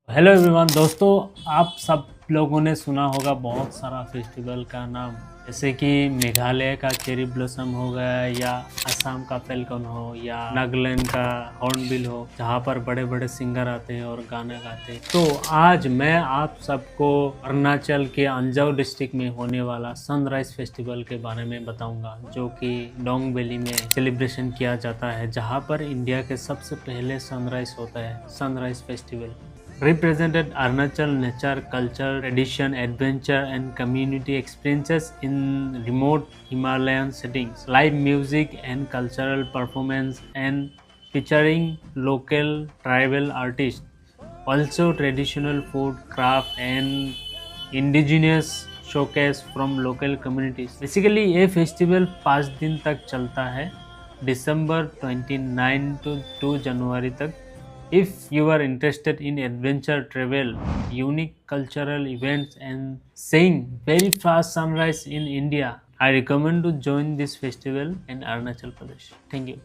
Hello everyone दोस्तों, आप सब लोगों ने सुना होगा बहुत सारा फेस्टिवल का नाम, जैसे कि मेघालय का चेरी ब्लॉसम हो गया, या असम का फेल्कन हो, या नागालैंड का हॉर्नबिल हो, जहाँ पर बड़े बड़े सिंगर आते हैं और गाना गाते हैं। तो आज मैं आप सबको अरुणाचल के अंजाव डिस्ट्रिक्ट में होने वाला सनराइज फेस्टिवल के बारे में बताऊंगा, जो कि डोंग वैली में सेलिब्रेशन किया जाता है, जहाँ पर इंडिया के सबसे पहले सनराइज होता है। Sunrise festival represented Arunachal nature, culture, tradition, adventure, and community experiences in remote Himalayan settings. Live music and cultural performance and featuring local tribal artists. Also traditional food, craft, and indigenous showcase from local communities. Basically ये festival 5 दिन तक चलता है, दिसंबर 29 to 2 जनवरी तक। If you are interested in adventure travel, unique cultural events, and seeing very fast sunrise in India, I recommend to join this festival in Arunachal Pradesh. Thank you.